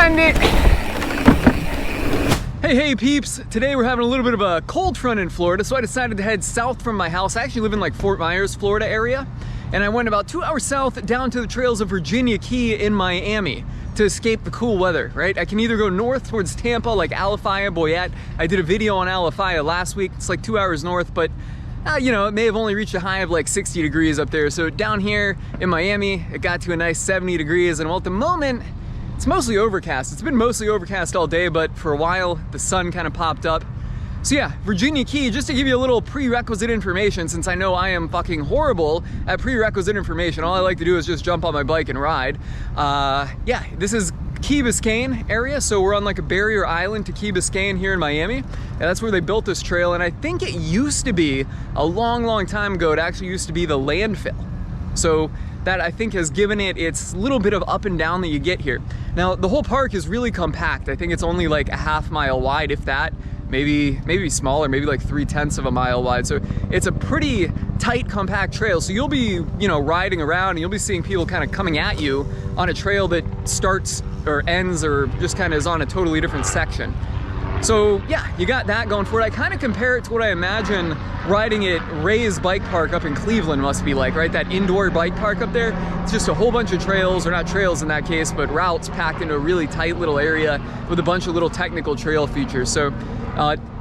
send it. Hey peeps, today we're having a little bit of a cold front in Florida, so I decided to head south from my house. I actually live in like Fort Myers, Florida area, and I went about 2 hours south down to the trails of Virginia Key in Miami to escape the cool weather, right? I can either go north towards Tampa, like Alafaya, Boyette. I did a video on Alafaya last week. It's like 2 hours north, but you know, it may have only reached a high of like 60 degrees up there. So down here in Miami, it got to a nice 70 degrees, and well, at the moment, it's mostly overcast. It's been mostly overcast all day, but for a while, the sun kind of popped up. So yeah, Virginia Key, just to give you a little prerequisite information, since I know I am fucking horrible at prerequisite information. All I like to do is just jump on my bike and ride. Yeah, this is Key Biscayne area, so we're on like a barrier island to Key Biscayne here in Miami, and that's where they built this trail. And I think it used to be, a long time ago, it actually used to be the landfill. So that, I think, has given it its little bit of up and down that you get here. Now, the whole park is really compact. I think it's only like a half mile wide, if that. Maybe smaller, maybe like 3/10 of a mile wide. So it's a pretty tight, compact trail. So you'll be, you know, riding around and you'll be seeing people kind of coming at you on a trail that starts or ends or just kind of is on a totally different section. So yeah, you got that going for it. I kind of compare it to what I imagine riding at Ray's bike park up in Cleveland must be like, right? That indoor bike park up there. It's just a whole bunch of trails, or not trails in that case, but routes packed into a really tight little area with a bunch of little technical trail features. So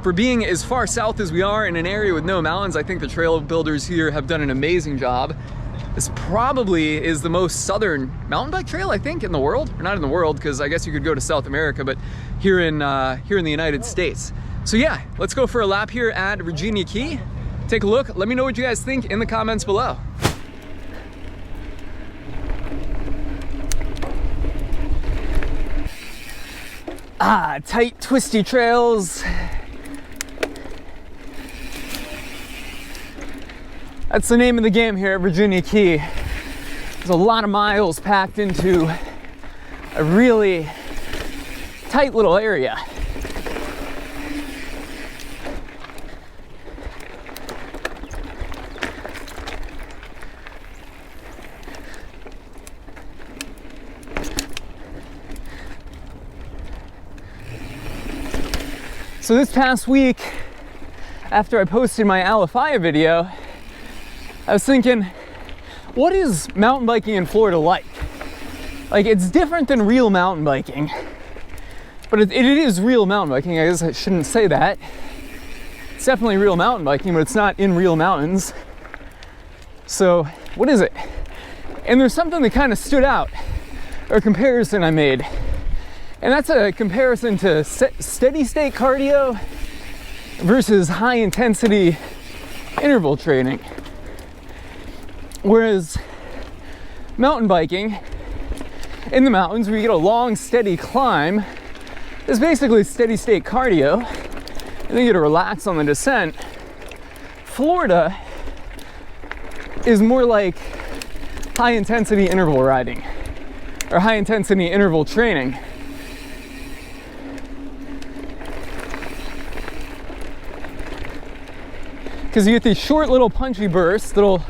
for being as far south as we are in an area with no mountains, I think the trail builders here have done an amazing job. This probably is the most southern mountain bike trail, I think, in the world. Or not in the world, because I guess you could go to South America, but here in the United States. So yeah, let's go for a lap here at Virginia Key. Take a look. Let me know what you guys think in the comments below. Tight, twisty trails. That's the name of the game here at Virginia Key. There's a lot of miles packed into a really tight little area. So this past week, after I posted my Alafaya video, I was thinking, what is mountain biking in Florida like? Like, it's different than real mountain biking, but it is real mountain biking. I guess I shouldn't say that. It's definitely real mountain biking, but it's not in real mountains. So what is it? And there's something that kind of stood out, or a comparison I made. And that's a comparison to steady state cardio versus high intensity interval training. Whereas mountain biking in the mountains, where you get a long, steady climb, is basically steady state cardio, and then you get to relax on the descent. Florida is more like high intensity interval riding, or high intensity interval training. Because you get these short little punchy bursts they'll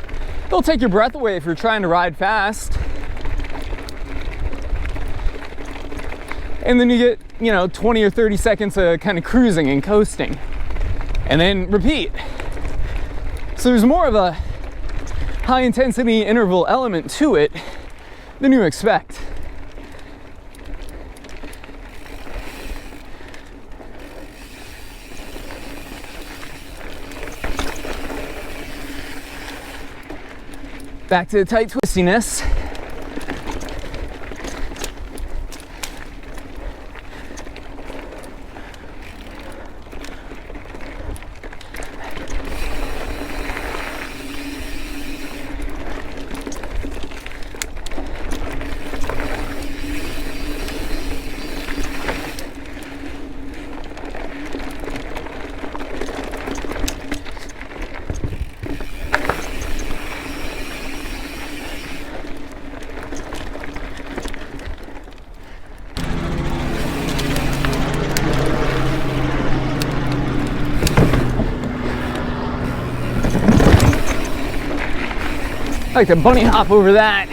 take your breath away if you're trying to ride fast. And then you get, you know, 20 or 30 seconds of kind of cruising and coasting. And then repeat. So there's more of a high intensity interval element to it than you expect. Back to the tight twistiness. I like to bunny hop over that.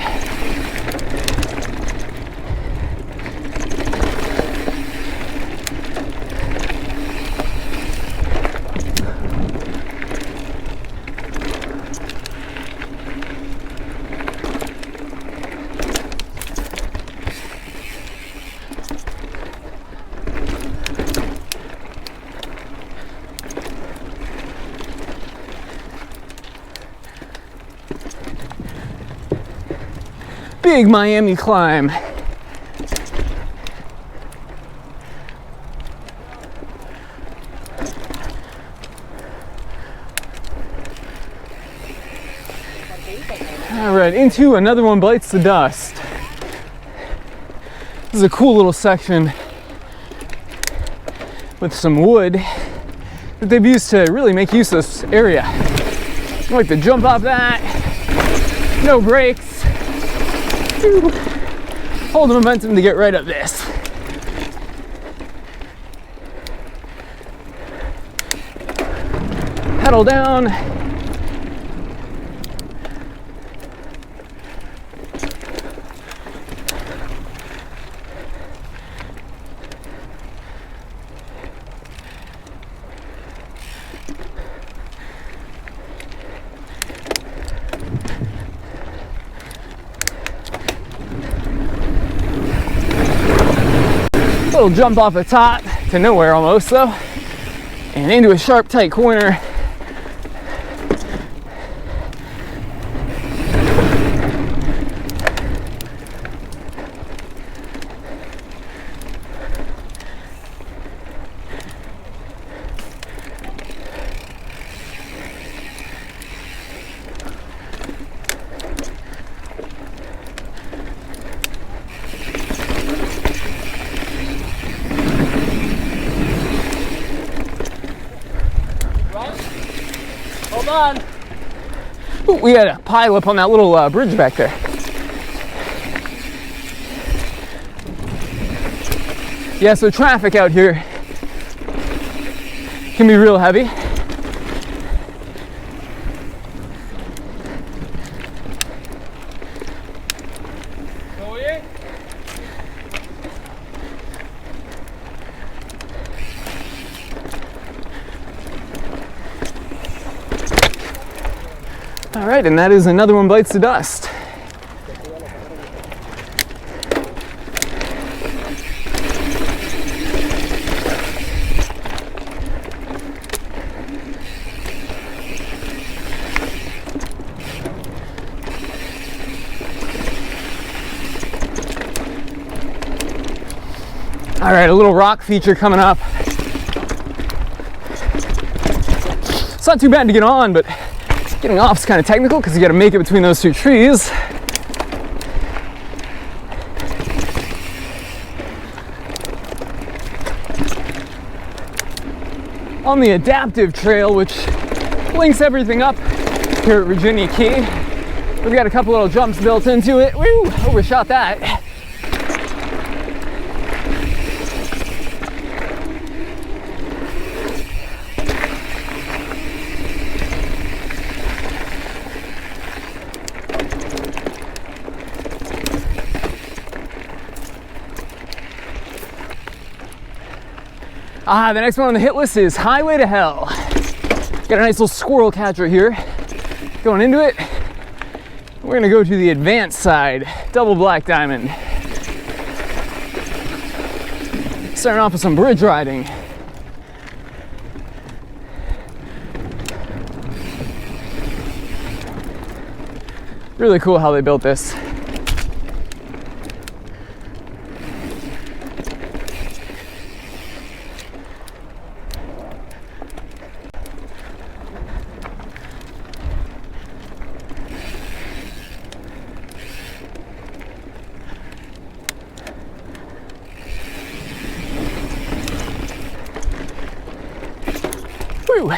Big Miami climb. All right, into another one bites the dust. This is a cool little section with some wood that they've used to really make use of this area. I like to jump off that, no brakes, hold the momentum to get right up this. Pedal down. Little jump off the top to nowhere almost though, and into a sharp tight corner. Hold on. Ooh, we had a pile up on that little bridge back there. Yeah, so traffic out here can be real heavy. All right, and that is another one bites the dust. All right, a little rock feature coming up. It's not too bad to get on, but getting off is kind of technical because you got to make it between those two trees. On the adaptive trail, which links everything up here at Virginia Key, we've got a couple little jumps built into it. Woo! Overshot that. The next one on the hit list is Highway to Hell. Got a nice little squirrel catcher here. Going into it, we're gonna go to the advanced side, double black diamond. Starting off with some bridge riding. Really cool how they built this. Woo. All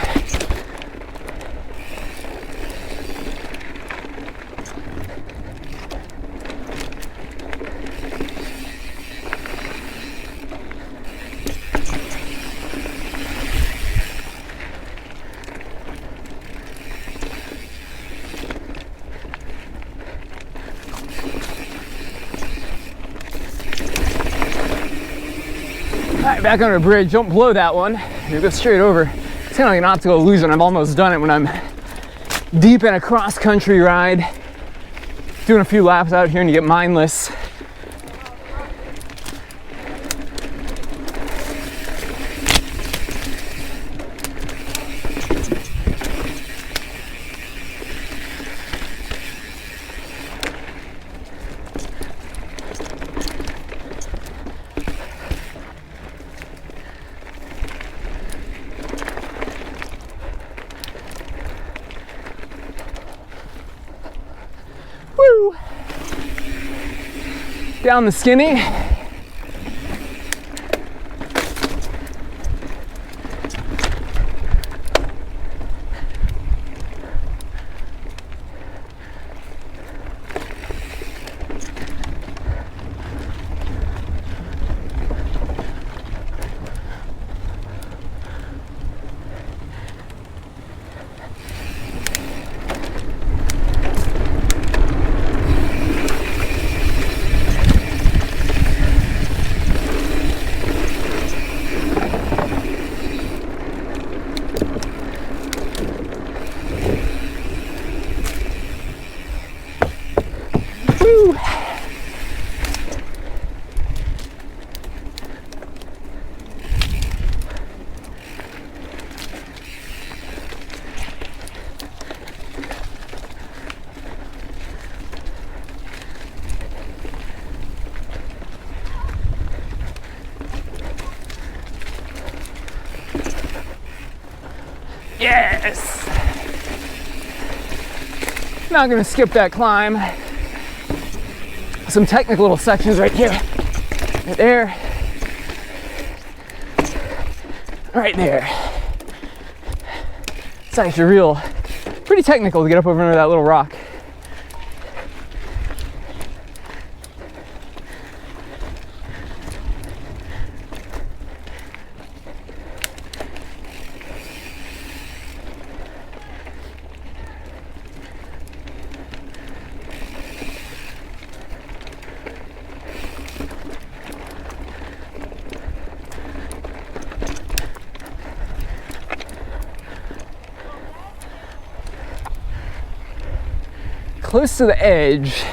right, back on the bridge. Don't blow that one. You go straight over. It's kind of like an optical illusion. I've almost done it when I'm deep in a cross-country ride, doing a few laps out here, and you get mindless. Woo! Down the skinny. Woo! Yes! Not gonna skip that climb. Some technical little sections right here, right there, right there. It's actually pretty technical to get up over under that little rock. Close to the edge.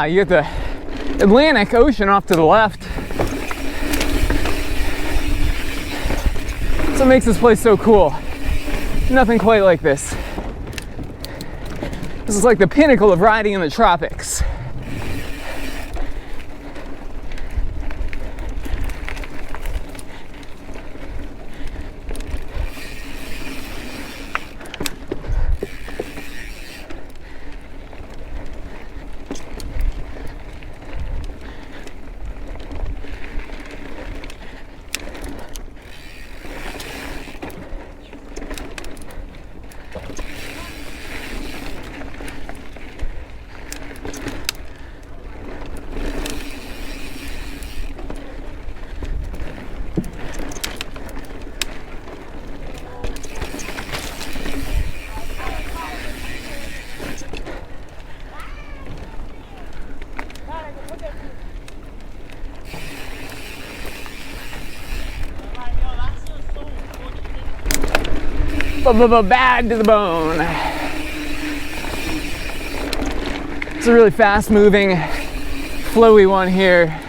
You got the Atlantic Ocean off to the left. That's what makes this place so cool. Nothing quite like this. This is like the pinnacle of riding in the tropics. Bad to the bone. It's a really fast moving, flowy one here.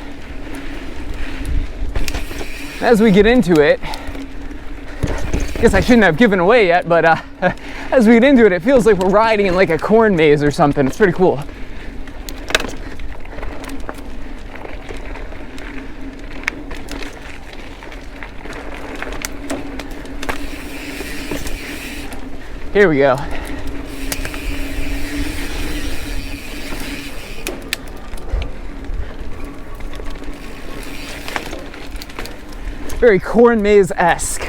As we get into it, I guess I shouldn't have given away yet, but as we get into it, it feels like we're riding in like a corn maze or something. It's pretty cool. Here we go. Very corn maze-esque.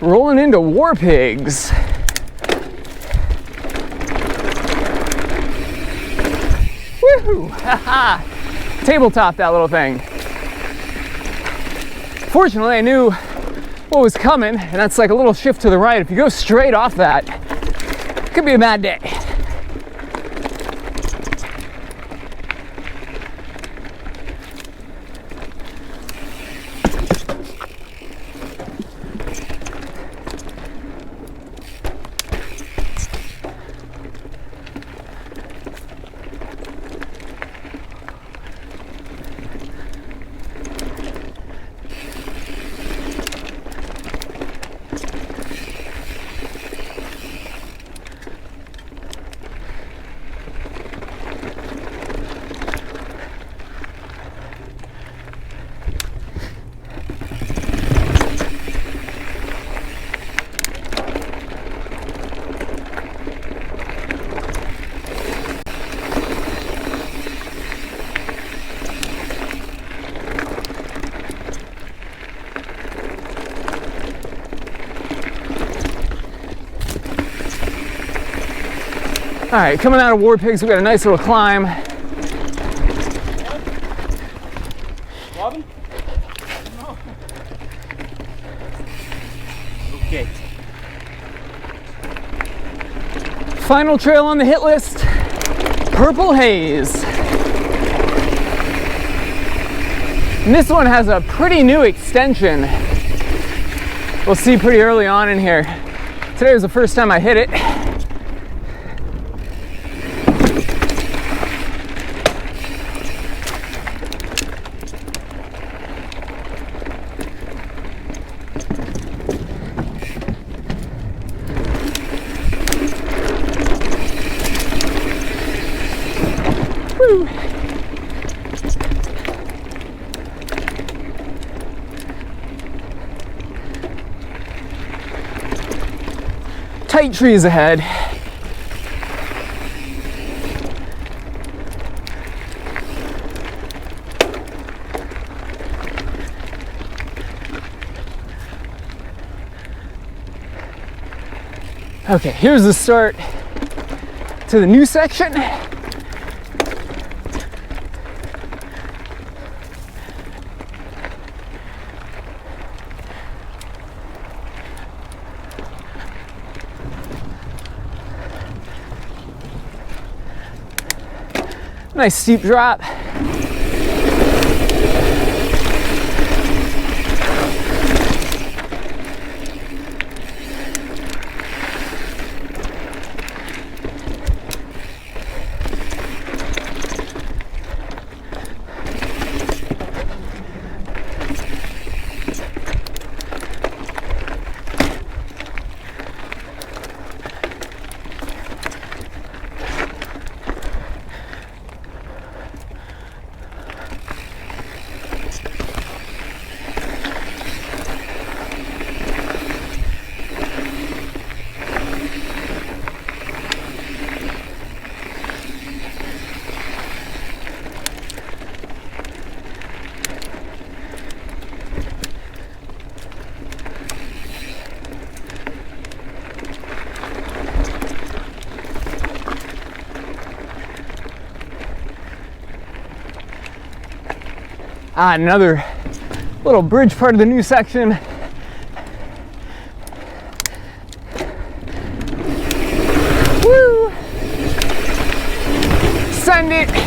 Rolling into Warpigs. Woohoo! Haha! Tabletop that little thing. Fortunately, I knew what was coming, and that's like a little shift to the right. If you go straight off that, it could be a bad day. All right, coming out of Warpigs, we got a nice little climb. Robin? No. Okay. Final trail on the hit list, Purple Haze. And this one has a pretty new extension. We'll see pretty early on in here. Today was the first time I hit it. Woo. Tight trees ahead. Okay, here's the start to the new section. Nice steep drop. Another little bridge part of the new section. Woo! Send it.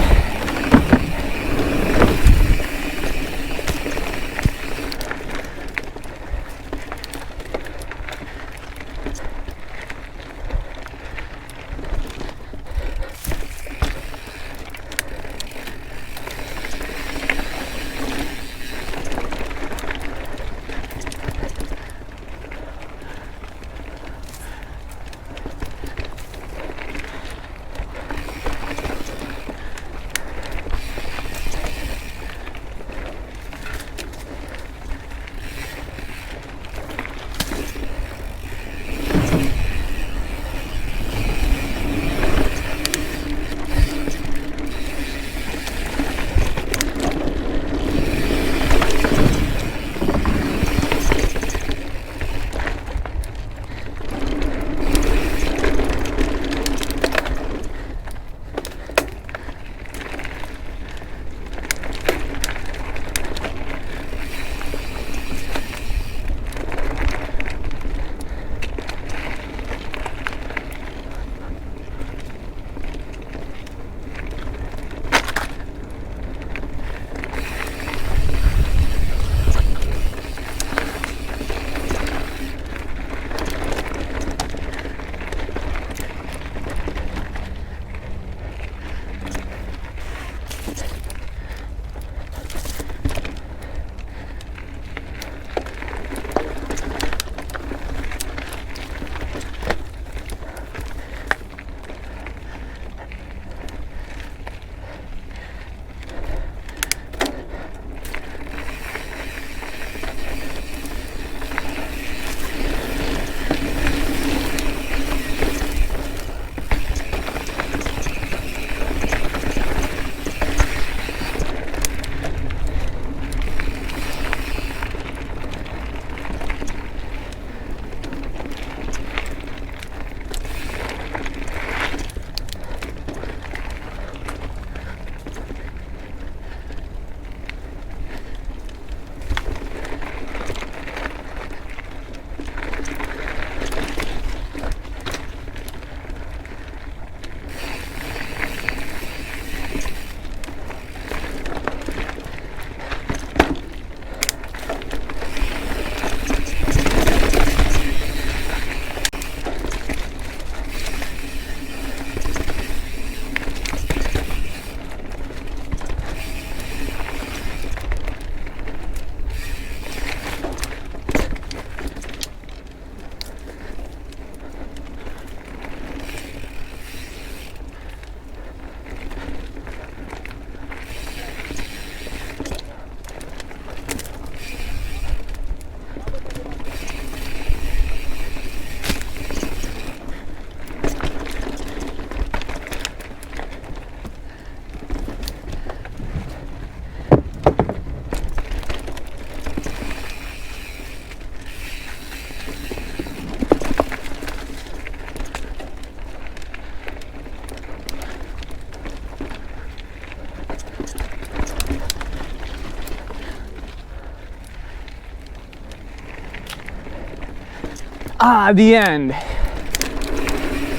the end.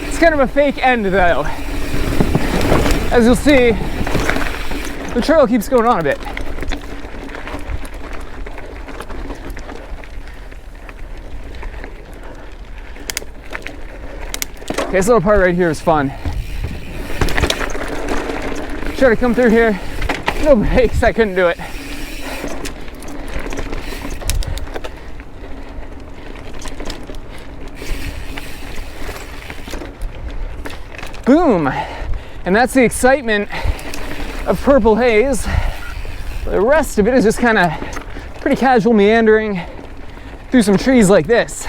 It's kind of a fake end though. As you'll see, the trail keeps going on a bit. Okay, this little part right here is fun. Try to come through here. No brakes, I couldn't do it. Boom! And that's the excitement of Purple Haze. The rest of it is just kind of pretty casual meandering through some trees like this.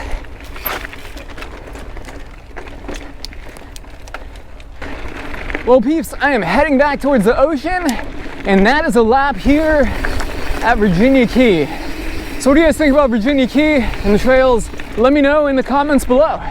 Well, peeps, I am heading back towards the ocean, and that is a lap here at Virginia Key. So what do you guys think about Virginia Key and the trails? Let me know in the comments below.